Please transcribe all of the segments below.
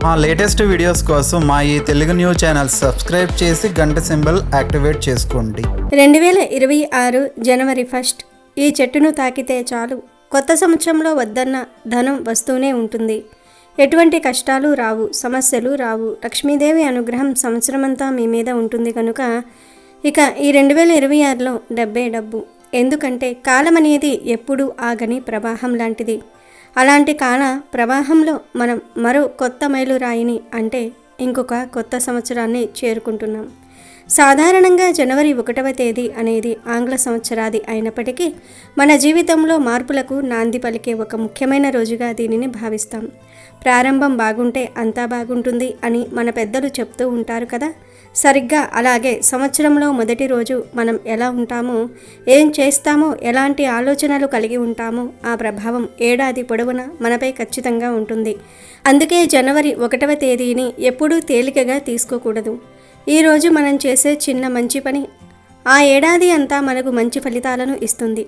మా latest videos కోసం మా ఈ తెలుగు న్యూస్ ఛానల్ సబ్స్క్రైబ్ చేసి గంట సింబల్ యాక్టివేట్ చేసుకోండి. 2026 జనవరి 1 ఈ చెట్టును తాకితే చాలు కొత్త సంవత్సరంలో వద్దన్న ధనం వస్తూనే ఉంటుంది. ఎటువంటి కష్టాలు రావు, సమస్యలు రావు. లక్ష్మీదేవి అనుగ్రహం సంవత్సరమంతా మీ మీద ఉంటుంది కనుక ఇక ఈ 2026లో డబ్బు. ఎందుకంటే కాలం అనేది ఎప్పుడూ ఆగని ప్రవాహం లాంటిది. అలాంటి కాల ప్రవాహంలో మనం మరో కొత్త మైలురాయిని అంటే ఇంకొక కొత్త సంవత్సరాన్ని చేరుకుంటున్నాం. సాధారణంగా జనవరి 1వ తేదీ అనేది ఆంగ్ల సంవత్సరాది అయినప్పటికీ మన జీవితంలో మార్పులకు నాంది పలికే ఒక ముఖ్యమైన రోజుగా దీనిని భావిస్తాం. ప్రారంభం బాగుంటే అంతా బాగుంటుంది అని మన పెద్దలు చెప్తూ ఉంటారు కదా. సరిగ్గా అలాగే సంవత్సరంలో మొదటి రోజు మనం ఎలా ఉంటామో, ఏం చేస్తామో, ఎలాంటి ఆలోచనలు కలిగి ఉంటామో ఆ ప్రభావం ఏడాది పొడవునా మనపై ఖచ్చితంగా ఉంటుంది. అందుకే జనవరి 1వ తేదీని ఎప్పుడూ తేలికగా తీసుకోకూడదు. ఈరోజు మనం చేసే చిన్న మంచి పని ఆ ఏడాది అంతా మనకు మంచి ఫలితాలను ఇస్తుంది.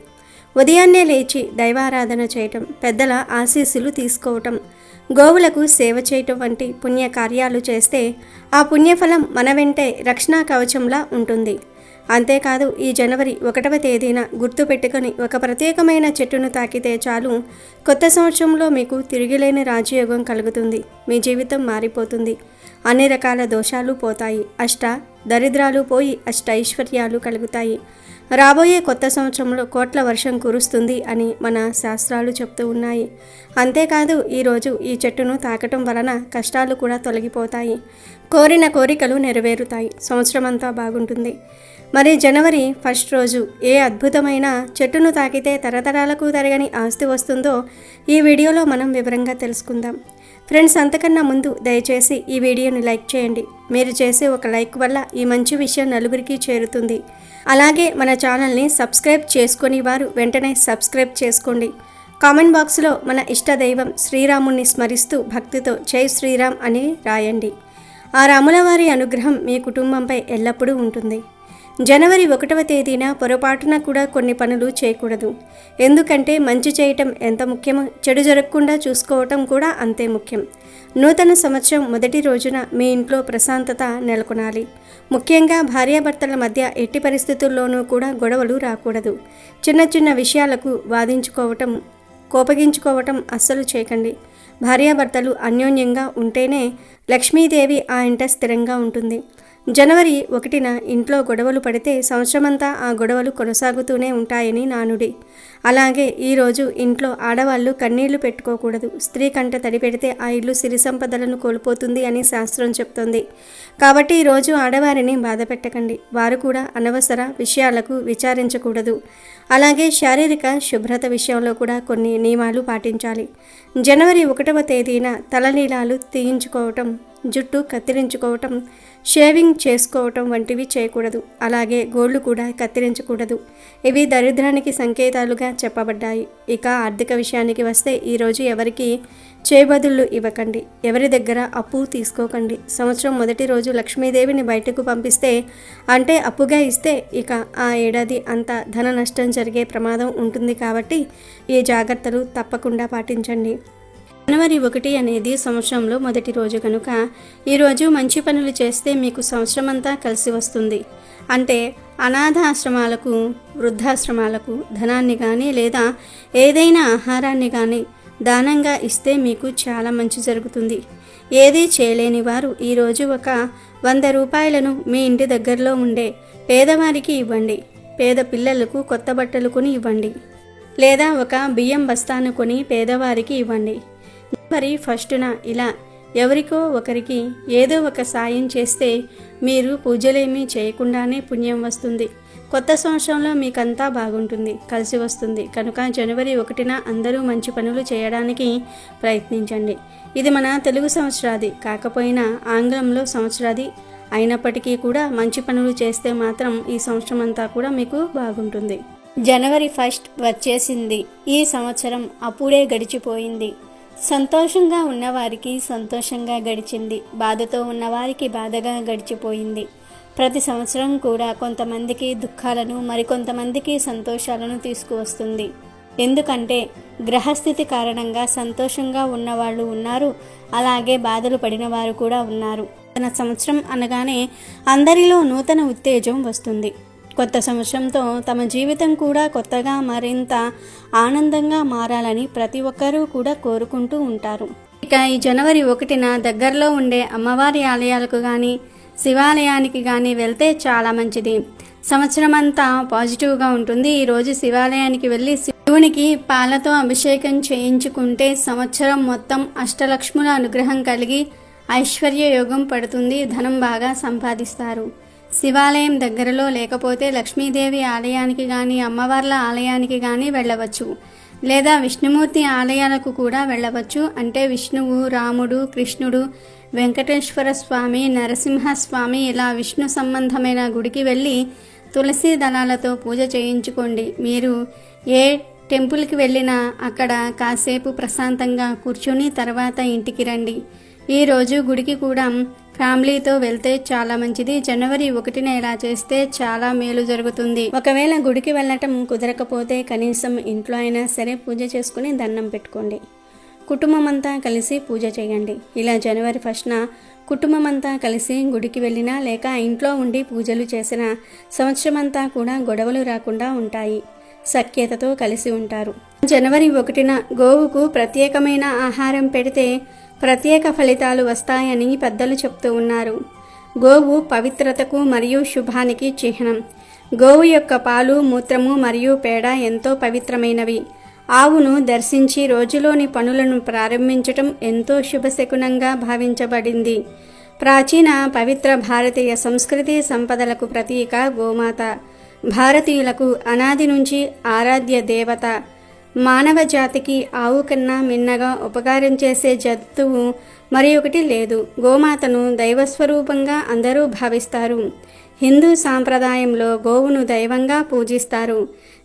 ఉదయాన్నే లేచి దైవారాధన చేయటం, పెద్దల ఆశీస్సులు తీసుకోవటం, గోవులకు సేవ చేయటం వంటి పుణ్య కార్యాలు చేస్తే ఆ పుణ్యఫలం మన వెంటే రక్షణ కవచంలా ఉంటుంది. అంతేకాదు ఈ జనవరి 1వ తేదీన గుర్తుపెట్టుకొని ఒక ప్రత్యేకమైన చెట్టును తాకితే చాలు కొత్త సంవత్సరంలో మీకు తిరిగిలేని రాజయోగం కలుగుతుంది. మీ జీవితం మారిపోతుంది. అన్ని రకాల దోషాలు పోతాయి. దరిద్రాలు పోయి ఐశ్వర్యాలు కలుగుతాయి. రాబోయే కొత్త సంవత్సరంలో కోట్ల వర్షం కురుస్తుంది అని మన శాస్త్రాలు చెప్తూ ఉన్నాయి. అంతేకాదు ఈరోజు ఈ చెట్టును తాకటం వలన కష్టాలు కూడా తొలగిపోతాయి. కోరిన కోరికలు నెరవేరుతాయి. సంవత్సరం అంతా బాగుంటుంది. మరి జనవరి 1 రోజు ఏ అద్భుతమైన చెట్టును తాకితే తరతరాలకు తరగని ఆస్తి వస్తుందో ఈ వీడియోలో మనం వివరంగా తెలుసుకుందాం. ఫ్రెండ్స్, అంతకన్నా ముందు దయచేసి ఈ వీడియోని లైక్ చేయండి. మీరు చేసే ఒక లైక్ వల్ల ఈ మంచి విషయం నలుగురికి చేరుతుంది. అలాగే మన ఛానల్ని సబ్స్క్రైబ్ చేసుకొని వారు వెంటనే సబ్స్క్రైబ్ చేసుకోండి. కామెంట్ బాక్స్లో మన ఇష్ట దైవం శ్రీరాముని స్మరిస్తూ భక్తితో జై శ్రీరామ్ అని రాయండి. ఆ రాముల వారి అనుగ్రహం మీ కుటుంబంపై ఎల్లప్పుడూ ఉంటుంది. జనవరి 1వ తేదీన పొరపాటున కూడా కొన్ని పనులు చేయకూడదు. ఎందుకంటే మంచి చేయటం ఎంత ముఖ్యమో చెడు జరగకుండా చూసుకోవటం కూడా అంతే ముఖ్యం. నూతన సంవత్సరం మొదటి రోజున మీ ఇంట్లో ప్రశాంతత నెలకొనాలి. ముఖ్యంగా భార్యాభర్తల మధ్య ఎట్టి పరిస్థితుల్లోనూ కూడా గొడవలు రాకూడదు. చిన్న చిన్న విషయాలకు వాదించుకోవటం, కోపగించుకోవటం అస్సలు చేయకండి. భార్యాభర్తలు అన్యోన్యంగా ఉంటేనే లక్ష్మీదేవి ఆ ఇంట స్థిరంగా ఉంటుంది. జనవరి 1న ఇంట్లో గొడవలు పడితే సంవత్సరమంతా ఆ గొడవలు కొనసాగుతూనే ఉంటాయని నానుడి. అలాగే ఈరోజు ఇంట్లో ఆడవాళ్ళు కన్నీళ్లు పెట్టుకోకూడదు. స్త్రీ కంట తడి పెడితే ఆ ఇల్లు సిరి సంపదలను కోల్పోతుంది అని శాస్త్రం చెప్తోంది. కాబట్టి ఈరోజు ఆడవారిని బాధ పెట్టకండి. వారు కూడా అనవసర విషయాలకు విచారించకూడదు. అలాగే శారీరక శుభ్రత విషయంలో కూడా కొన్ని నియమాలు పాటించాలి. జనవరి 1వ తేదీన తలనీలాలు తీయించుకోవటం, జుట్టు కత్తిరించుకోవటం, షేవింగ్ చేసుకోవటం వంటివి చేయకూడదు. అలాగే గోళ్లు కూడా కత్తిరించకూడదు. ఇవి దరిద్రానికి సంకేతాలుగా చెప్పబడ్డాయి. ఇక ఆర్థిక విషయానికి వస్తే ఈరోజు ఎవరికి చేబదుళ్ళు ఇవ్వకండి. ఎవరి దగ్గర అప్పు తీసుకోకండి. సంవత్సరం మొదటి రోజు లక్ష్మీదేవిని బయటకు పంపిస్తే అంటే అప్పుగా ఇస్తే ఇక ఆ ఏడాది అంతా ధన నష్టం జరిగే ప్రమాదం ఉంటుంది. కాబట్టి ఈ జాగ్రత్తలు తప్పకుండా పాటించండి. జనవరి 1 అనేది సంవత్సరంలో మొదటి రోజు కనుక ఈరోజు మంచి పనులు చేస్తే మీకు సంవత్సరం అంతా కలిసి వస్తుంది. అంటే అనాథ ఆశ్రమాలకు, వృద్ధాశ్రమాలకు ధనాన్ని కానీ లేదా ఏదైనా ఆహారాన్ని కానీ దానంగా ఇస్తే మీకు చాలా మంచి జరుగుతుంది. ఏదీ చేయలేని వారు ఈరోజు ఒక 100 రూపాయలను మీ ఇంటి దగ్గరలో ఉండే పేదవారికి ఇవ్వండి. పేద పిల్లలకు కొత్త బట్టలు కొని ఇవ్వండి. లేదా ఒక బియ్యం బస్తాను కొని పేదవారికి ఇవ్వండి. మరి 1న ఇలా ఎవరికో ఒకరికి ఏదో ఒక సాయం చేస్తే మీరు పూజలేమీ చేయకుండానే పుణ్యం వస్తుంది. కొత్త సంవత్సరంలో మీకంతా బాగుంటుంది, కలిసి వస్తుంది. కనుక జనవరి 1న అందరూ మంచి పనులు చేయడానికి ప్రయత్నించండి. ఇది మన తెలుగు సంవత్సరాది కాకపోయినా ఆంగ్లంలో సంవత్సరాది అయినప్పటికీ కూడా మంచి పనులు చేస్తే మాత్రం ఈ సంవత్సరం అంతా కూడా మీకు బాగుంటుంది. జనవరి 1 వచ్చేసింది. ఈ సంవత్సరం అప్పుడే గడిచిపోయింది. సంతోషంగా ఉన్నవారికి సంతోషంగా గడిచింది. బాధతో ఉన్నవారికి బాధగా గడిచిపోయింది. ప్రతి సంవత్సరం కూడా కొంతమందికి దుఃఖాలను, మరికొంతమందికి సంతోషాలను తీసుకువస్తుంది. ఎందుకంటే గ్రహస్థితి కారణంగా సంతోషంగా ఉన్నవాళ్ళు ఉన్నారు, అలాగే బాధలు పడిన వారు కూడా ఉన్నారు. నూతన సంవత్సరం అనగానే అందరిలో నూతన ఉత్తేజం వస్తుంది. కొత్త సంవత్సరంతో తమ జీవితం కూడా కొత్తగా మరింత ఆనందంగా మారాలని ప్రతి ఒక్కరూ కూడా కోరుకుంటూ ఉంటారు. ఇక ఈ జనవరి 1న దగ్గరలో ఉండే అమ్మవారి ఆలయాలకు కానీ శివాలయానికి కానీ వెళ్తే చాలా మంచిది. సంవత్సరం అంతా పాజిటివ్గా ఉంటుంది. ఈరోజు శివాలయానికి వెళ్ళి శివునికి పాలతో అభిషేకం చేయించుకుంటే సంవత్సరం మొత్తం అష్టలక్ష్ముల అనుగ్రహం కలిగి ఐశ్వర్య యోగం పడుతుంది, ధనం బాగా సంపాదిస్తారు. శివాలయం దగ్గరలో లేకపోతే లక్ష్మీదేవి ఆలయానికి కానీ అమ్మవార్ల ఆలయానికి కానీ వెళ్ళవచ్చు, లేదా విష్ణుమూర్తి ఆలయాలకు కూడా వెళ్ళవచ్చు. అంటే విష్ణువు, రాముడు, కృష్ణుడు, వెంకటేశ్వర స్వామి, నరసింహస్వామి ఇలా విష్ణు సంబంధమైన గుడికి వెళ్ళి తులసి దళాలతో పూజ చేయించుకోండి. మీరు ఏ టెంపుల్కి వెళ్ళినా అక్కడ కాసేపు ప్రశాంతంగా కూర్చొని తర్వాత ఇంటికి రండి. ఈరోజు గుడికి కూడా ఫ్యామిలీతో వెళ్తే చాలా మంచిది. జనవరి 1న ఇలా చేస్తే చాలా మేలు జరుగుతుంది. ఒకవేళ గుడికి వెళ్ళటం కుదరకపోతే కనీసం ఇంట్లో అయినా సరే పూజ చేసుకుని దండం పెట్టుకోండి. కుటుంబం అంతా కలిసి పూజ చేయండి. ఇలా జనవరి 1న కుటుంబం అంతా కలిసి గుడికి వెళ్ళినా లేక ఇంట్లో ఉండి పూజలు చేసిన సంవత్సరం అంతా కూడా గొడవలు రాకుండా ఉంటాయి, సఖ్యతతో కలిసి ఉంటారు. జనవరి 1న గోవుకు ప్రత్యేకమైన ఆహారం పెడితే ప్రత్యేక ఫలితాలు వస్తాయని పెద్దలు చెప్తూ ఉన్నారు. గోవు పవిత్రతకు మరియు శుభానికి చిహ్నం. గోవు యొక్క పాలు, మూత్రము మరియు పేడ ఎంతో పవిత్రమైనవి. ఆవును దర్శించి రోజులోని పనులను ప్రారంభించటం ఎంతో శుభశకునంగా భావించబడింది. ప్రాచీన పవిత్ర భారతీయ సంస్కృతి సంపదలకు ప్రతీక గోమాత. భారతీయులకు అనాది నుంచి ఆరాధ్య దేవత. మానవ జాతికి ఆవు కన్నా మిన్నగా ఉపకారం చేసే జంతువు మరి ఒకటి లేదు. గోమాతను దైవస్వరూపంగా అందరూ భావిస్తారు. హిందూ సాంప్రదాయంలో గోవును దైవంగా పూజిస్తారు.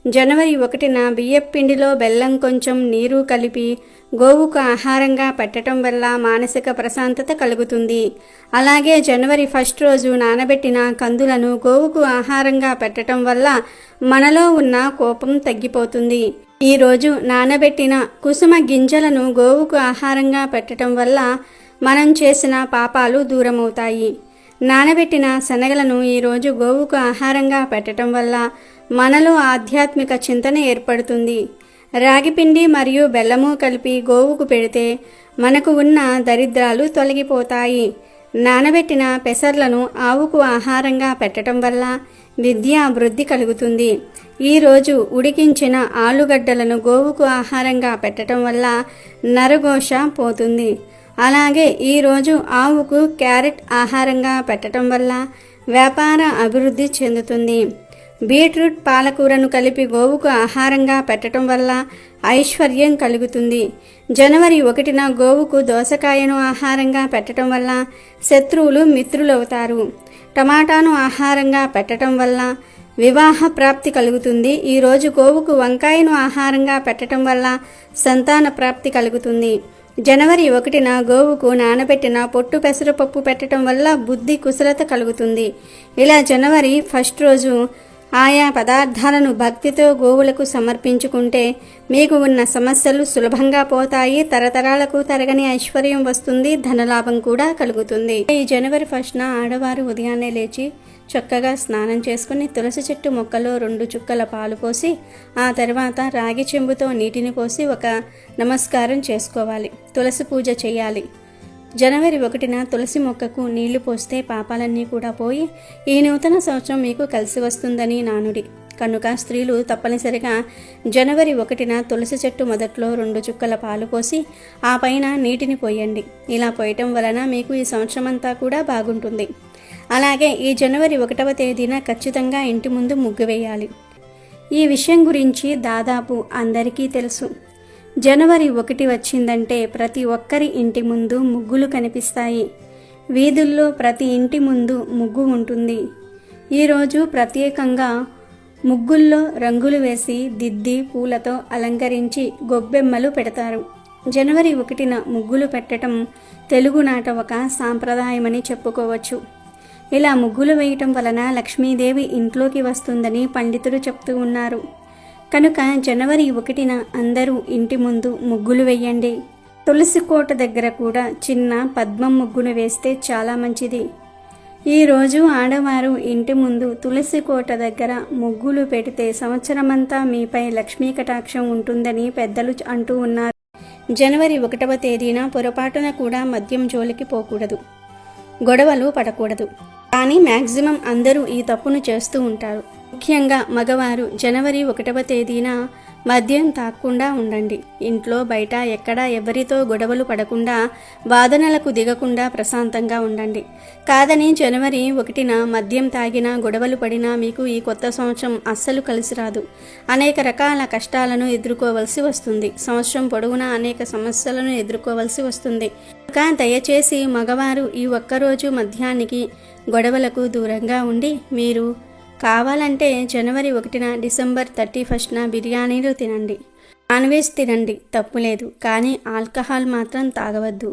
జనవరి 1న బియ్యపిండిలో బెల్లం కొంచెం నీరు కలిపి గోవుకు ఆహారంగా పెట్టడం వల్ల మానసిక ప్రశాంతత కలుగుతుంది. అలాగే జనవరి 1 రోజు నానబెట్టిన కందులను గోవుకు ఆహారంగా పెట్టడం వల్ల మనలో ఉన్న కోపం తగ్గిపోతుంది. ఈరోజు నానబెట్టిన కుసుమ గింజలను గోవుకు ఆహారంగా పెట్టడం వల్ల మనం చేసిన పాపాలు దూరమవుతాయి. నానబెట్టిన శనగలను ఈరోజు గోవుకు ఆహారంగా పెట్టడం వల్ల మనలో ఆధ్యాత్మిక చింతన ఏర్పడుతుంది. రాగిపిండి మరియు బెల్లము కలిపి గోవుకు పెడితే మనకు ఉన్న దరిద్రాలు తొలగిపోతాయి. నానబెట్టిన పెసర్లను ఆవుకు ఆహారంగా పెట్టడం వల్ల విద్యా అభివృద్ధి కలుగుతుంది. ఈరోజు ఉడికించిన ఆలుగడ్డలను గోవుకు ఆహారంగా పెట్టడం వల్ల నరఘోష పోతుంది. అలాగే ఈరోజు ఆవుకు క్యారెట్ ఆహారంగా పెట్టడం వల్ల వ్యాపార అభివృద్ధి చెందుతుంది. బీట్రూట్ పాలకూరను కలిపి గోవుకు ఆహారంగా పెట్టడం వల్ల ఐశ్వర్యం కలుగుతుంది. జనవరి 1న గోవుకు దోసకాయను ఆహారంగా పెట్టడం వల్ల శత్రువులు మిత్రులవుతారు. టమాటాను ఆహారంగా పెట్టడం వల్ల వివాహ ప్రాప్తి కలుగుతుంది. ఈరోజు గోవుకు వంకాయను ఆహారంగా పెట్టడం వల్ల సంతాన ప్రాప్తి కలుగుతుంది. జనవరి 1న గోవుకు నానబెట్టిన పొట్టు పెసరపప్పు పెట్టడం వల్ల బుద్ధి కుశలత కలుగుతుంది. ఇలా జనవరి 1 రోజు ఆయా పదార్థాలను భక్తితో గోవులకు సమర్పించుకుంటే మీకు ఉన్న సమస్యలు సులభంగా పోతాయి. తరతరాలకు తరగని ఐశ్వర్యం వస్తుంది, ధనలాభం కూడా కలుగుతుంది. ఈ జనవరి 1న ఆడవారు ఉదయాన్నే లేచి చక్కగా స్నానం చేసుకుని తులసి చెట్టు మొక్కలో 2 చుక్కల పాలు పోసి ఆ తర్వాత రాగి చెంబుతో నీటిని పోసి ఒక నమస్కారం చేసుకోవాలి. తులసి పూజ చేయాలి. జనవరి 1న తులసి మొక్కకు నీళ్లు పోస్తే పాపాలన్నీ కూడా పోయి ఈ నూతన సంవత్సరం మీకు కలిసి వస్తుందని నానుడి. కనుక స్త్రీలు తప్పనిసరిగా జనవరి 1న తులసి చెట్టు మొదట్లో 2 చుక్కల పాలు పోసి ఆ పైన నీటిని పోయండి. ఇలా పోయటం వలన మీకు ఈ సంవత్సరం అంతా కూడా బాగుంటుంది. అలాగే ఈ జనవరి 1వ తేదీన ఖచ్చితంగా ఇంటి ముందు ముగ్గు వేయాలి. ఈ విషయం గురించి దాదాపు అందరికీ తెలుసు. జనవరి 1 వచ్చిందంటే ప్రతి ఒక్కరి ఇంటి ముందు ముగ్గులు కనిపిస్తాయి. వీధుల్లో ప్రతి ఇంటి ముందు ముగ్గు ఉంటుంది. ఈరోజు ప్రత్యేకంగా ముగ్గుల్లో రంగులు వేసి దిద్ది పూలతో అలంకరించి గొబ్బెమ్మలు పెడతారు. జనవరి 1న ముగ్గులు పెట్టడం తెలుగునాట ఒక సాంప్రదాయమని చెప్పుకోవచ్చు. ఇలా ముగ్గులు వేయటం వలన లక్ష్మీదేవి ఇంట్లోకి వస్తుందని పండితులు చెప్తూ ఉన్నారు. కనుక జనవరి 1న అందరూ ఇంటి ముందు ముగ్గులు వేయండి. తులసి కోట దగ్గర కూడా చిన్న పద్మం ముగ్గును వేస్తే చాలా మంచిది. ఈరోజు ఆడవారు ఇంటి ముందు తులసి కోట దగ్గర ముగ్గులు పెడితే సంవత్సరమంతా మీపై లక్ష్మీ కటాక్షం ఉంటుందని పెద్దలు అంటూ ఉన్నారు. జనవరి 1వ తేదీన పొరపాటున కూడా మద్యం జోలికి పోకూడదు, గొడవలు పడకూడదు. కానీ మ్యాక్సిమం అందరూ ఈ తప్పును చేస్తూ ఉంటారు. ముఖ్యంగా మగవారు జనవరి 1వ తేదీన మద్యం తాగకుండా ఉండండి. ఇంట్లో బయట ఎక్కడా ఎవరితో గొడవలు పడకుండా, వాదనలకు దిగకుండా ప్రశాంతంగా ఉండండి. కాదని జనవరి 1న మద్యం తాగినా, గొడవలు పడినా మీకు ఈ కొత్త సంవత్సరం అస్సలు కలిసి రాదు. అనేక రకాల కష్టాలను ఎదుర్కోవలసి వస్తుంది. సంవత్సరం పొడవునా అనేక సమస్యలను ఎదుర్కోవలసి వస్తుంది. కానీ దయచేసి మగవారు ఈ ఒక్కరోజు మద్యానికి, గొడవలకు దూరంగా ఉండి మీరు కావాలంటే జనవరి 1న డిసెంబర్ 31న బిర్యానీలు తినండి, నాన్ వెజ్ తినండి, తప్పులేదు. కానీ ఆల్కహాల్ మాత్రం తాగవద్దు.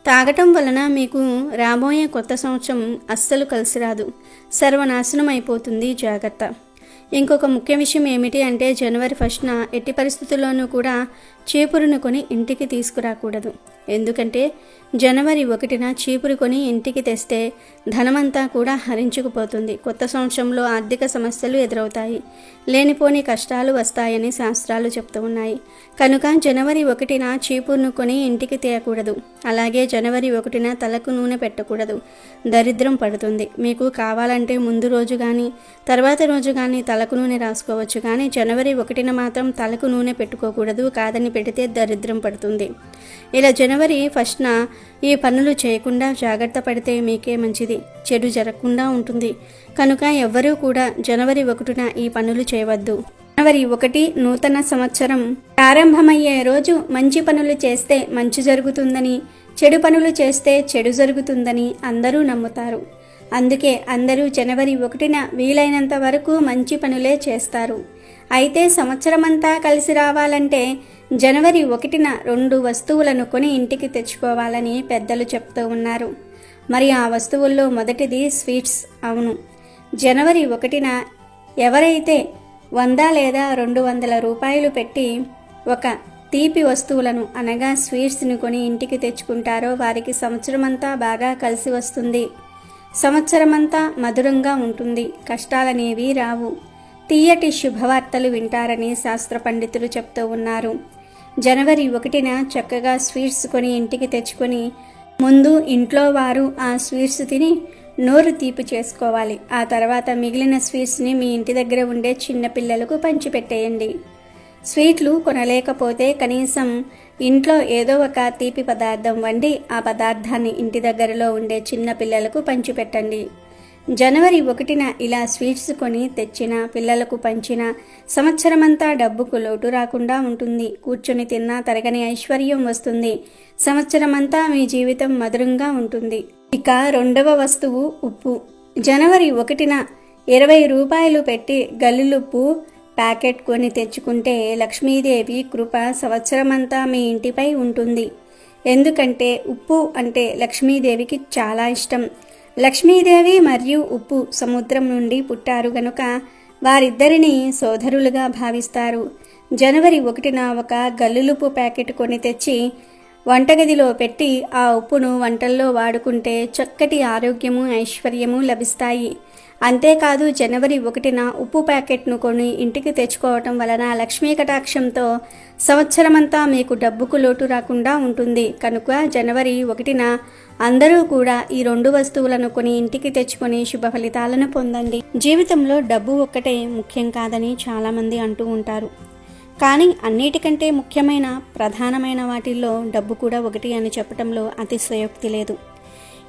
తాగటం వలన మీకు రాబోయే కొత్త సంవత్సరం అస్సలు కలిసి రాదు, సర్వనాశనం అయిపోతుంది. జాగ్రత్త. ఇంకొక ముఖ్య విషయం ఏమిటి అంటే జనవరి 1న ఎట్టి పరిస్థితుల్లోనూ కూడా చీపురును కొని ఇంటికి తీసుకురాకూడదు. ఎందుకంటే జనవరి 1న చీపురు కొని ఇంటికి తెస్తే ధనమంతా కూడా హరించుకుపోతుంది. కొత్త సంవత్సరంలో ఆర్థిక సమస్యలు ఎదురవుతాయి, లేనిపోని కష్టాలు వస్తాయని శాస్త్రాలు చెప్తూ ఉన్నాయి. కనుక జనవరి 1న చీపురును కొని ఇంటికి తేయకూడదు. అలాగే జనవరి 1న తలకు నూనె పెట్టకూడదు, దరిద్రం పడుతుంది. మీకు కావాలంటే ముందు రోజు కానీ తర్వాత రోజు కానీ తలకు నూనె రాసుకోవచ్చు. కానీ జనవరి 1న మాత్రం తలకు నూనె పెట్టుకోకూడదు. కాదని పెడితే దరిద్రం పడుతుంది. ఇలా జనవరి 1న ఈ పనులు చేయకుండా జాగ్రత్త పడితే మీకే మంచిది, చెడు జరగకుండా ఉంటుంది. కనుక ఎవ్వరూ కూడా జనవరి 1న ఈ పనులు చేయవద్దు. జనవరి 1 నూతన సంవత్సరం ప్రారంభమయ్యే రోజు. మంచి పనులు చేస్తే మంచి జరుగుతుందని, చెడు పనులు చేస్తే చెడు జరుగుతుందని అందరూ నమ్ముతారు. అందుకే అందరూ జనవరి 1న వీలైనంత వరకు మంచి పనులే చేస్తారు. అయితే సంవత్సరమంతా కలిసి రావాలంటే జనవరి 1న 2 వస్తువులను కొని ఇంటికి తెచ్చుకోవాలని పెద్దలు చెప్తూ ఉన్నారు. మరి ఆ వస్తువుల్లో మొదటిది స్వీట్స్. అవును, జనవరి 1న ఎవరైతే 100 లేదా 200 రూపాయలు పెట్టి ఒక తీపి వస్తువులను అనగా స్వీట్స్ను కొని ఇంటికి తెచ్చుకుంటారో వారికి సంవత్సరమంతా బాగా కలిసి వస్తుంది. సంవత్సరమంతా మధురంగా ఉంటుంది, కష్టాలనేవి రావు, తీయటి శుభవార్తలు వింటారని శాస్త్ర పండితులు చెప్తూ ఉన్నారు. జనవరి 1న చక్కగా స్వీట్స్ కొని ఇంటికి తెచ్చుకొని ముందు ఇంట్లో వారు ఆ స్వీట్స్ తిని నోరు తీపి చేసుకోవాలి. ఆ తర్వాత మిగిలిన స్వీట్స్ని మీ ఇంటి దగ్గర ఉండే చిన్నపిల్లలకు పంచిపెట్టేయండి. స్వీట్లు కొనలేకపోతే కనీసం ఇంట్లో ఏదో ఒక తీపి పదార్థం వండి ఆ పదార్థాన్ని ఇంటి దగ్గరలో ఉండే చిన్న పిల్లలకు పంచిపెట్టండి. జనవరి 1న ఇలా స్వీట్స్ కొని తెచ్చిన, పిల్లలకు పంచిన సంవత్సరమంతా డబ్బుకు లోటు రాకుండా ఉంటుంది. కూర్చొని తిన్నా తరగని ఐశ్వర్యం వస్తుంది. సంవత్సరమంతా మీ జీవితం మధురంగా ఉంటుంది. ఇక 2వ వస్తువు ఉప్పు. జనవరి 1న 20 రూపాయలు పెట్టి గల్లులుప్పు ప్యాకెట్ కొని తెచ్చుకుంటే లక్ష్మీదేవి కృప సంవత్సరమంతా మీ ఇంటిపై ఉంటుంది. ఎందుకంటే ఉప్పు అంటే లక్ష్మీదేవికి చాలా ఇష్టం. లక్ష్మీదేవి మరియు ఉప్పు సముద్రం నుండి పుట్టారు గనుక వారిద్దరిని సోదరులుగా భావిస్తారు. జనవరి 1న ఒక గల్లులుప్పు ప్యాకెట్ కొని తెచ్చి వంటగదిలో పెట్టి ఆ ఉప్పును వంటల్లో వాడుకుంటే చక్కటి ఆరోగ్యము, ఐశ్వర్యము లభిస్తాయి. అంతేకాదు జనవరి 1న ఉప్పు ప్యాకెట్ను కొని ఇంటికి తెచ్చుకోవటం వలన లక్ష్మీ కటాక్షంతో సంవత్సరమంతా మీకు డబ్బుకు లోటు రాకుండా ఉంటుంది. కనుక జనవరి 1న అందరూ కూడా ఈ 2 వస్తువులను కొని ఇంటికి తెచ్చుకొని శుభ ఫలితాలను పొందండి. జీవితంలో డబ్బు ఒక్కటే ముఖ్యం కాదని చాలామంది అంటూ ఉంటారు. కానీ అన్నిటికంటే ముఖ్యమైన, ప్రధానమైన వాటిల్లో డబ్బు కూడా ఒకటి అని చెప్పడంలో అతిశయోక్తి లేదు.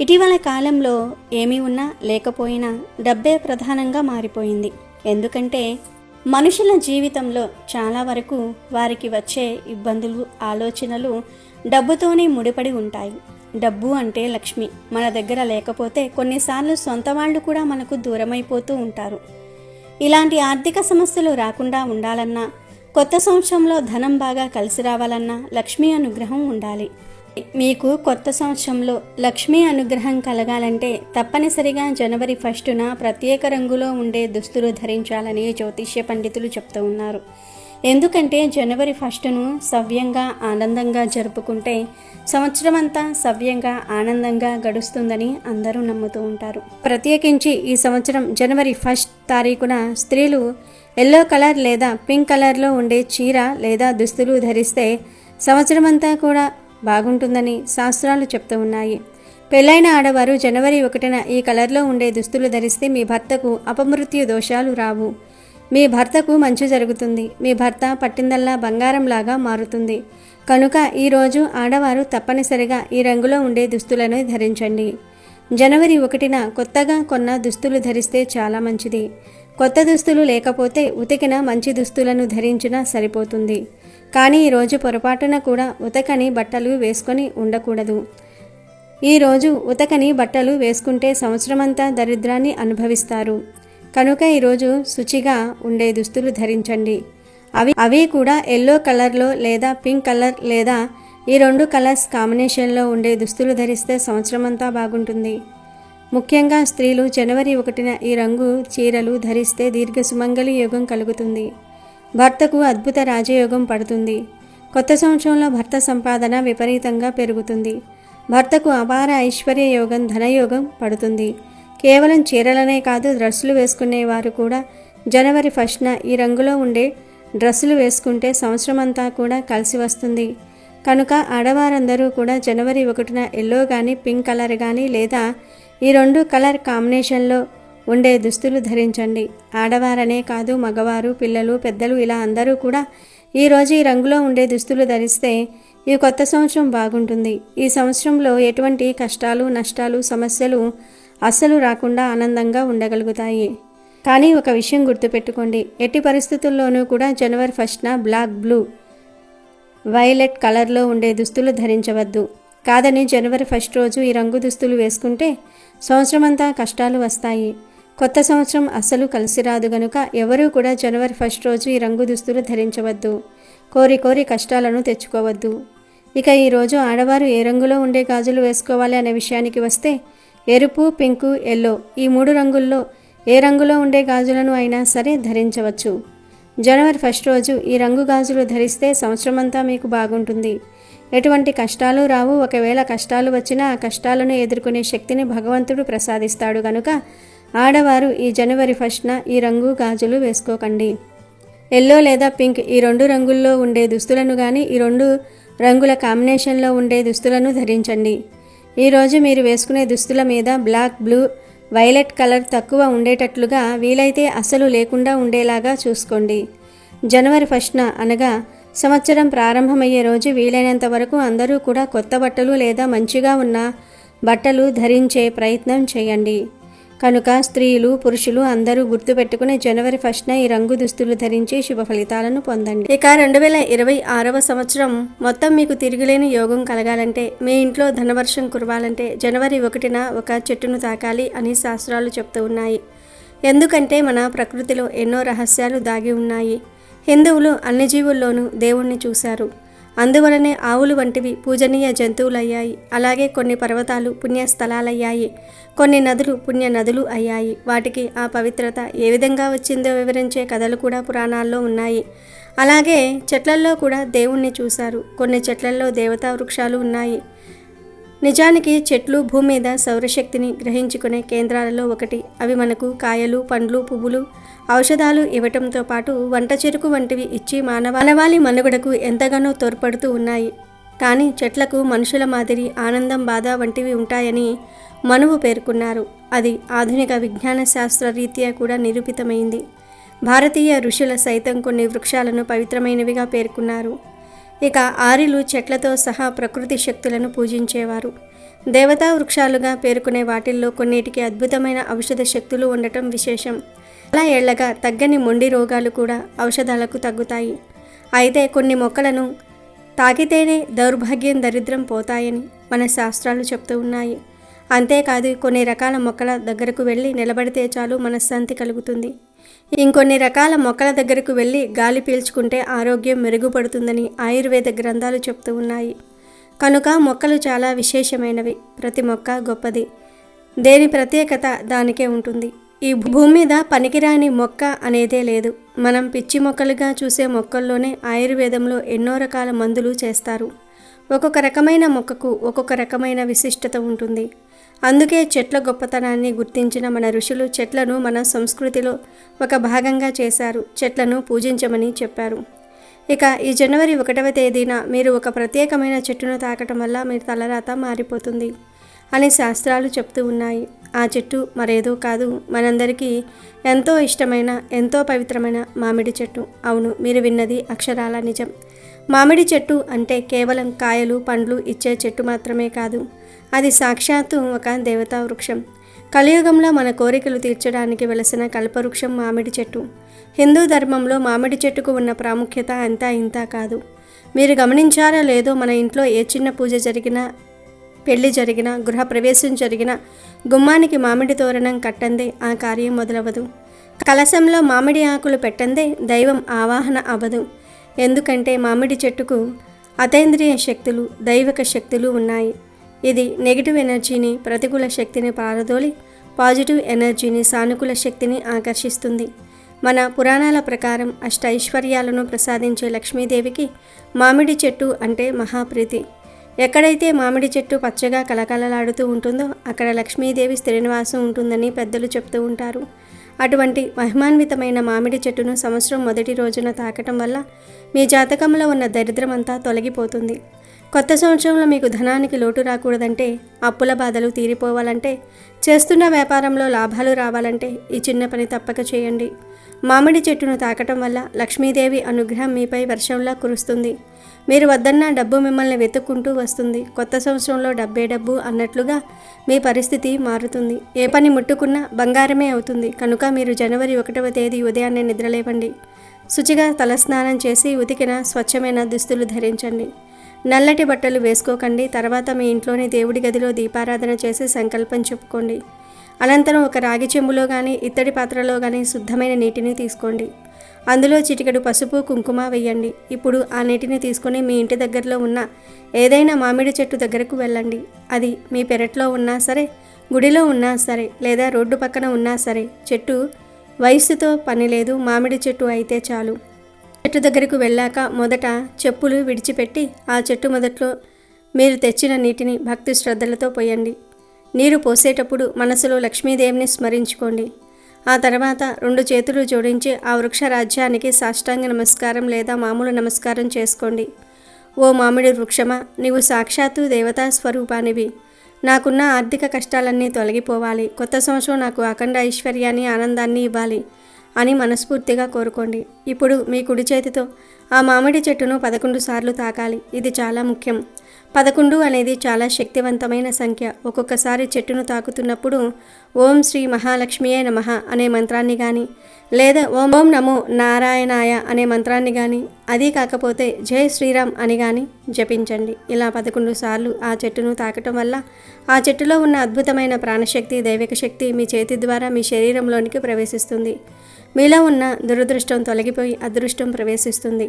ఇటీవల కాలంలో ఏమీ ఉన్నా లేకపోయినా డబ్బే ప్రధానంగా మారిపోయింది. ఎందుకంటే మనుషుల జీవితంలో చాలా వరకు వారికి వచ్చే ఇబ్బందులు, ఆలోచనలు డబ్బుతోనే ముడిపడి ఉంటాయి. డబ్బు అంటే లక్ష్మి. మన దగ్గర లేకపోతే కొన్నిసార్లు సొంత వాళ్ళు కూడా మనకు దూరమైపోతూ ఉంటారు. ఇలాంటి ఆర్థిక సమస్యలు రాకుండా ఉండాలన్నా, కొత్త సంవత్సరంలో ధనం బాగా కలిసి రావాలన్నా లక్ష్మీ అనుగ్రహం ఉండాలి. మీకు కొత్త సంవత్సరంలో లక్ష్మీ అనుగ్రహం కలగాలంటే తప్పనిసరిగా జనవరి 1న ప్రత్యేక రంగులో ఉండే దుస్తులు ధరించాలని జ్యోతిష్య పండితులు చెప్తూ ఉన్నారు. ఎందుకంటే జనవరి 1ను సవ్యంగా ఆనందంగా జరుపుకుంటే సంవత్సరం అంతా సవ్యంగా ఆనందంగా గడుస్తుందని అందరూ నమ్ముతూ ఉంటారు. ప్రత్యేకించి ఈ సంవత్సరం జనవరి 1 తారీఖున స్త్రీలు ఎల్లో కలర్ లేదా పింక్ కలర్లో ఉండే చీర లేదా దుస్తులు ధరిస్తే సంవత్సరం అంతా కూడా బాగుంటుందని శాస్త్రాలు చెప్తూ ఉన్నాయి. పెళ్ళైన ఆడవారు జనవరి 1న ఈ కలర్లో ఉండే దుస్తులు ధరిస్తే మీ భర్తకు అపమృత్యు దోషాలు రావు, మీ భర్తకు మంచి జరుగుతుంది, మీ భర్త పట్టిందల్లా బంగారంలాగా మారుతుంది. కనుక ఈరోజు ఆడవారు తప్పనిసరిగా ఈ రంగులో ఉండే దుస్తులను ధరించండి. జనవరి 1న కొత్తగా కొన్న దుస్తులు ధరిస్తే చాలా మంచిది. కొత్త దుస్తులు లేకపోతే ఉతికిన మంచి దుస్తులను ధరించినా సరిపోతుంది. కానీ ఈరోజు పొరపాటున కూడా ఉతకని బట్టలు వేసుకొని ఉండకూడదు. ఈరోజు ఉతకని బట్టలు వేసుకుంటే సంవత్సరమంతా దరిద్రాన్ని అనుభవిస్తారు. కనుక ఈరోజు శుచిగా ఉండే దుస్తులు ధరించండి. అవి కూడా ఎల్లో కలర్లో లేదా పింక్ కలర్ లేదా ఈ 2 కలర్స్ కాంబినేషన్లో ఉండే దుస్తులు ధరిస్తే సంవత్సరం అంతా బాగుంటుంది. ముఖ్యంగా స్త్రీలు జనవరి 1న ఈ రంగు చీరలు ధరిస్తే దీర్ఘ సుమంగళి యోగం కలుగుతుంది. భర్తకు అద్భుత రాజయోగం పడుతుంది. కొత్త సంవత్సరంలో భర్త సంపాదన విపరీతంగా పెరుగుతుంది. భర్తకు అపార ఐశ్వర్య యోగం ధనయోగం పడుతుంది. కేవలం చీరలనే కాదు, డ్రెస్సులు వేసుకునేవారు కూడా జనవరి 1న ఈ రంగులో ఉండే డ్రెస్సులు వేసుకుంటే సంవత్సరం అంతా కూడా కలిసి వస్తుంది. కనుక ఆడవారందరూ కూడా జనవరి 1న ఎల్లో కానీ పింక్ కలర్ కానీ లేదా ఈ 2 కలర్ కాంబినేషన్లో ఉండే దుస్తులు ధరించండి. ఆడవారనే కాదు, మగవారు, పిల్లలు, పెద్దలు ఇలా అందరూ కూడా ఈరోజు ఈ రంగులో ఉండే దుస్తులు ధరిస్తే ఈ కొత్త సంవత్సరం బాగుంటుంది. ఈ సంవత్సరంలో ఎటువంటి కష్టాలు, నష్టాలు, సమస్యలు అస్సలు రాకుండా ఆనందంగా ఉండగలుగుతాయి. కానీ ఒక విషయం గుర్తుపెట్టుకోండి, ఎట్టి పరిస్థితుల్లోనూ కూడా జనవరి 1న బ్లాక్, బ్లూ, వైలెట్ కలర్లో ఉండే దుస్తులు ధరించవద్దు. కాదని జనవరి 1 రోజు ఈ రంగు దుస్తులు వేసుకుంటే సంవత్సరం అంతా కష్టాలు వస్తాయి. కొత్త సంవత్సరం అస్సలు కలిసి రాదు. గనుక ఎవరూ కూడా జనవరి 1 రోజు ఈ రంగు దుస్తులు ధరించవద్దు. కోరి కష్టాలను తెచ్చుకోవద్దు. ఇక ఈరోజు ఆడవారు ఏ రంగులో ఉండే గాజులు వేసుకోవాలి అనే విషయానికి వస్తే ఎరుపు, పింకు, ఎల్లో ఈ 3 రంగుల్లో ఏ రంగులో ఉండే గాజులను అయినా సరే ధరించవచ్చు. జనవరి 1 రోజు ఈ రంగు గాజులు ధరిస్తే సంవత్సరమంతా మీకు బాగుంటుంది. ఎటువంటి కష్టాలు రావు. ఒకవేళ కష్టాలు వచ్చినా ఆ కష్టాలను ఎదుర్కొనే శక్తిని భగవంతుడు ప్రసాదిస్తాడు. కనుక ఆడవారు ఈ జనవరి 1న ఈ రంగు గాజులు వేసుకోకండి. ఎల్లో లేదా పింక్ ఈ 2 రంగుల్లో ఉండే దుస్తులను కానీ ఈ 2 రంగుల కాంబినేషన్లో ఉండే దుస్తులను ధరించండి. ఈరోజు మీరు వేసుకునే దుస్తుల మీద బ్లాక్, బ్లూ, వైలెట్ కలర్ తక్కువ ఉండేటట్లుగా, వీలైతే అసలు లేకుండా ఉండేలాగా చూసుకోండి. జనవరి 1న అనగా సంవత్సరం ప్రారంభమయ్యే రోజు వీలైనంత వరకు అందరూ కూడా కొత్త బట్టలు లేదా మంచిగా ఉన్న బట్టలు ధరించే ప్రయత్నం చేయండి. కనుక స్త్రీలు, పురుషులు అందరూ గుర్తుపెట్టుకుని జనవరి 1న ఈ రంగు దుస్తులు ధరించి శుభ ఫలితాలను పొందండి. ఇక 2026వ సంవత్సరం మొత్తం మీకు తిరుగులేని యోగం కలగాలంటే, మీ ఇంట్లో ధనవర్షం కురవాలంటే జనవరి 1న ఒక చెట్టును తాకాలి అని శాస్త్రాలు చెప్తూ ఉన్నాయి. ఎందుకంటే మన ప్రకృతిలో ఎన్నో రహస్యాలు దాగి ఉన్నాయి. హిందువులు అన్ని జీవుల్లోనూ దేవుణ్ణి చూశారు. అందువలనే ఆవులు వంటివి పూజనీయ జంతువులయ్యాయి. అలాగే కొన్ని పర్వతాలు పుణ్యస్థలాలయ్యాయి. కొన్ని నదులు పుణ్య నదులు అయ్యాయి. వాటికి ఆ పవిత్రత ఏ విధంగా వచ్చిందో వివరించే కథలు కూడా పురాణాల్లో ఉన్నాయి. అలాగే చెట్లల్లో కూడా దేవుణ్ణి చూశారు. కొన్ని చెట్లల్లో దేవతా వృక్షాలు ఉన్నాయి. నిజానికి చెట్లు భూమి మీద సౌరశక్తిని గ్రహించుకునే కేంద్రాలలో ఒకటి. అవి మనకు కాయలు, పండ్లు, పువ్వులు, ఔషధాలు ఇవ్వటంతో పాటు వంట చెరుకు వంటివి ఇచ్చి మానవాళి మనుగడకు ఎంతగానో తోడ్పడుతూ ఉన్నాయి. కానీ చెట్లకు మనుషుల మాదిరి ఆనందం, బాధ వంటివి ఉంటాయని మనువు పేర్కొన్నారు. అది ఆధునిక విజ్ఞాన శాస్త్ర రీత్యా కూడా నిరూపితమైంది. భారతీయ ఋషుల సైతం కొన్ని వృక్షాలను పవిత్రమైనవిగా పేర్కొన్నారు. ఇక ఆర్యులు చెట్లతో సహా ప్రకృతి శక్తులను పూజించేవారు. దేవతా వృక్షాలుగా పేర్కొనే వాటిల్లో కొన్నిటికి అద్భుతమైన ఔషధ శక్తులు ఉండటం విశేషం. చాలా ఏళ్లగా తగ్గని మొండి రోగాలు కూడా ఔషధాలకు తగ్గుతాయి. అయితే కొన్ని మొక్కలను తాకితేనే దౌర్భాగ్యం, దరిద్రం పోతాయని మన శాస్త్రాలు చెప్తూ ఉన్నాయి. అంతేకాదు కొన్ని రకాల మొక్కల దగ్గరకు వెళ్ళి నిలబడితే చాలు మనశ్శాంతి కలుగుతుంది. ఇంకొన్ని రకాల మొక్కల దగ్గరకు వెళ్ళి గాలి పీల్చుకుంటే ఆరోగ్యం మెరుగుపడుతుందని ఆయుర్వేద గ్రంథాలు చెప్తూ ఉన్నాయి. కనుక మొక్కలు చాలా విశేషమైనవి. ప్రతి మొక్క గొప్పది. దేని ప్రత్యేకత దానికే ఉంటుంది. ఈ భూమి మీద పనికిరాని మొక్క అనేదే లేదు. మనం పిచ్చి మొక్కలుగా చూసే మొక్కల్లోనే ఆయుర్వేదంలో ఎన్నో రకాల మందులు చేస్తారు. ఒక్కొక్క రకమైన మొక్కకు ఒక్కొక్క రకమైన విశిష్టత ఉంటుంది. అందుకే చెట్ల గొప్పతనాన్ని గుర్తించిన మన ఋషులు చెట్లను మన సంస్కృతిలో ఒక భాగంగా చేశారు. చెట్లను పూజించమని చెప్పారు. ఇక ఈ జనవరి 1వ తేదీన మీరు ఒక ప్రత్యేకమైన చెట్టును తాకటం వల్ల మీ తలరాత మారిపోతుంది అని శాస్త్రాలు చెప్తూ ఉన్నాయి. ఆ చెట్టు మరేదో కాదు, మనందరికీ ఎంతో ఇష్టమైన ఎంతో పవిత్రమైన మామిడి చెట్టు. అవును, మీరు విన్నది అక్షరాల నిజం. మామిడి చెట్టు అంటే కేవలం కాయలు పండ్లు ఇచ్చే చెట్టు మాత్రమే కాదు, అది సాక్షాత్తు ఒక దేవతా వృక్షం. కలియుగంలో మన కోరికలు తీర్చడానికి వెలసిన కల్పవృక్షం మామిడి చెట్టు. హిందూ ధర్మంలో మామిడి చెట్టుకు ఉన్న ప్రాముఖ్యత అంతా ఇంతా కాదు. మీరు గమనించారో లేదో, మన ఇంట్లో ఏ చిన్న పూజ జరిగినా, పెళ్లి జరిగినా, గృహప్రవేశం జరిగినా గుమ్మానికి మామిడి తోరణం కట్టందే ఆ కార్యం మొదలవదు. కలశంలో మామిడి ఆకులు పెట్టందే దైవం ఆవాహన అవ్వదు. ఎందుకంటే మామిడి చెట్టుకు అతేంద్రియ శక్తులు, దైవిక శక్తులు ఉన్నాయి. ఇది నెగిటివ్ ఎనర్జీని, ప్రతికూల శక్తిని పారదోలి పాజిటివ్ ఎనర్జీని, సానుకూల శక్తిని ఆకర్షిస్తుంది. మన పురాణాల ప్రకారం అష్టైశ్వర్యాలను ప్రసాదించే లక్ష్మీదేవికి మామిడి చెట్టు అంటే మహాప్రీతి. ఎక్కడైతే మామిడి చెట్టు పచ్చగా కలకలలాడుతూ ఉంటుందో అక్కడ లక్ష్మీదేవి స్థిర నివాసం ఉంటుందని పెద్దలు చెప్తూ ఉంటారు. అటువంటి మహిమాన్వితమైన మామిడి చెట్టును సంవత్సరం మొదటి రోజున తాకటం వల్ల మీ జాతకంలో ఉన్న దరిద్రమంతా తొలగిపోతుంది. కొత్త సంవత్సరంలో మీకు ధనానికి లోటు రాకూడదంటే, అప్పుల బాధలు తీరిపోవాలంటే, చేస్తున్న వ్యాపారంలో లాభాలు రావాలంటే ఈ చిన్న పని తప్పక చేయండి. మామిడి చెట్టును తాకటం వల్ల లక్ష్మీదేవి అనుగ్రహం మీపై వర్షంలా కురుస్తుంది. మీరు వద్దన్న డబ్బు మిమ్మల్ని వెతుక్కుంటూ వస్తుంది. కొత్త సంవత్సరంలో డబ్బే డబ్బు అన్నట్లుగా మీ పరిస్థితి మారుతుంది. ఏ పని ముట్టుకున్నా బంగారమే అవుతుంది. కనుక మీరు జనవరి 1వ తేదీ ఉదయాన్నే నిద్రలేవండి. శుచిగా తలస్నానం చేసి ఉతికిన స్వచ్ఛమైన దుస్తులు ధరించండి. నల్లటి బట్టలు వేసుకోకండి. తర్వాత మీ ఇంట్లోని దేవుడి గదిలో దీపారాధన చేసి సంకల్పం చెప్పుకోండి. అనంతరం ఒక రాగి చెంబులో కానీ ఇత్తడి పాత్రలో కానీ శుద్ధమైన నీటిని తీసుకోండి. అందులో చిటికెడు పసుపు కుంకుమ వేయండి. ఇప్పుడు ఆ నీటిని తీసుకొని మీ ఇంటి దగ్గరలో ఉన్న ఏదైనా మామిడి చెట్టు దగ్గరకు వెళ్ళండి. అది మీ పెరట్లో ఉన్నా సరే, గుడిలో ఉన్నా సరే, లేదా రోడ్డు పక్కన ఉన్నా సరే. చెట్టు వయస్సుతో పని లేదు, మామిడి చెట్టు అయితే చాలు. చెట్టు దగ్గరకు వెళ్ళాక మొదట చెప్పులు విడిచిపెట్టి ఆ చెట్టు మొదట్లో మీరు తెచ్చిన నీటిని భక్తి శ్రద్ధలతో పోయండి. నీరు పోసేటప్పుడు మనసులో లక్ష్మీదేవిని స్మరించుకోండి. ఆ తర్వాత 2 చేతులు జోడించి ఆ వృక్ష రాజ్యానికి సాష్టాంగ నమస్కారం లేదా మామూలు నమస్కారం చేసుకోండి. ఓ మామిడి వృక్షమా, నీవు సాక్షాత్తు దేవతా స్వరూపానివి. నాకున్న ఆర్థిక కష్టాలన్నీ తొలగిపోవాలి. కొత్త సంవత్సరం నాకు అఖండ ఐశ్వర్యాన్ని, ఆనందాన్ని ఇవ్వాలి అని మనస్ఫూర్తిగా కోరుకోండి. ఇప్పుడు మీ కుడి చేతితో ఆ మామిడి చెట్టును 11 సార్లు తాకాలి. ఇది చాలా ముఖ్యం. 11 అనేది చాలా శక్తివంతమైన సంఖ్య. ఒక్కొక్కసారి చెట్టును తాకుతున్నప్పుడు ఓం శ్రీ మహాలక్ష్మియే నమః అనే మంత్రాన్ని కానీ, లేదా ఓం నమో నారాయణాయ అనే మంత్రాన్ని కానీ, అది కాకపోతే జై శ్రీరామ్ అని కానీ జపించండి. ఇలా 11 సార్లు ఆ చెట్టును తాకటం వల్ల ఆ చెట్టులో ఉన్న అద్భుతమైన ప్రాణశక్తి, దైవిక శక్తి మీ చేతి ద్వారా మీ శరీరంలోనికి ప్రవేశిస్తుంది. మీలో ఉన్న దురదృష్టం తొలగిపోయి అదృష్టం ప్రవేశిస్తుంది.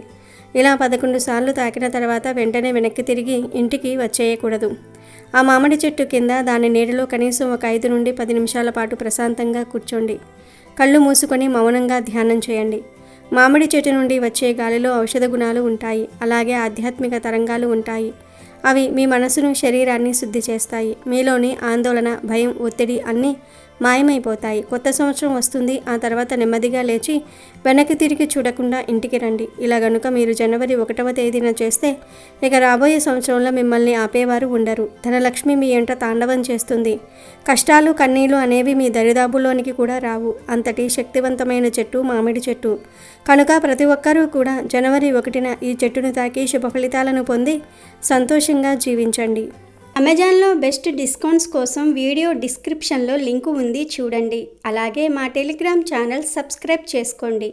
ఇలా 11 సార్లు తాకిన తర్వాత వెంటనే వెనక్కి తిరిగి ఇంటికి వచ్చేయకూడదు. ఆ మామిడి చెట్టు కింద దాని నీడలో కనీసం ఒక 5 నుండి 10 నిమిషాల పాటు ప్రశాంతంగా కూర్చోండి. కళ్ళు మూసుకొని మౌనంగా ధ్యానం చేయండి. మామిడి చెట్టు నుండి వచ్చే గాలిలో ఔషధ గుణాలు ఉంటాయి. అలాగే ఆధ్యాత్మిక తరంగాలు ఉంటాయి. అవి మీ మనసును, శరీరాన్ని శుద్ధి చేస్తాయి. మీలోని ఆందోళన, భయం, ఒత్తిడి అన్నీ మాయమైపోతాయి. కొత్త సంవత్సరం వస్తుంది. ఆ తర్వాత నెమ్మదిగా లేచి వెనక్కి తిరిగి చూడకుండా ఇంటికి రండి. ఇలా గనుక మీరు జనవరి 1వ తేదీన చేస్తే ఇక రాబోయే సంవత్సరంలో మిమ్మల్ని ఆపేవారు ఉండరు. ధనలక్ష్మి మీ ఎంట తాండవం చేస్తుంది. కష్టాలు, కన్నీళ్లు అనేవి మీ దరిదాపుల్లోనికి కూడా రావు. అంతటి శక్తివంతమైన చెట్టు మామిడి చెట్టు. కనుక ప్రతి ఒక్కరూ కూడా జనవరి 1న ఈ చెట్టును తాకి శుభ ఫలితాలను పొంది సంతోషంగా జీవించండి. అమెజాన్లో బెస్ట్ డిస్కౌంట్స్ కోసం వీడియో డిస్క్రిప్షన్లో లింకు ఉంది, చూడండి. అలాగే మా టెలిగ్రామ్ ఛానల్ సబ్స్క్రైబ్ చేసుకోండి.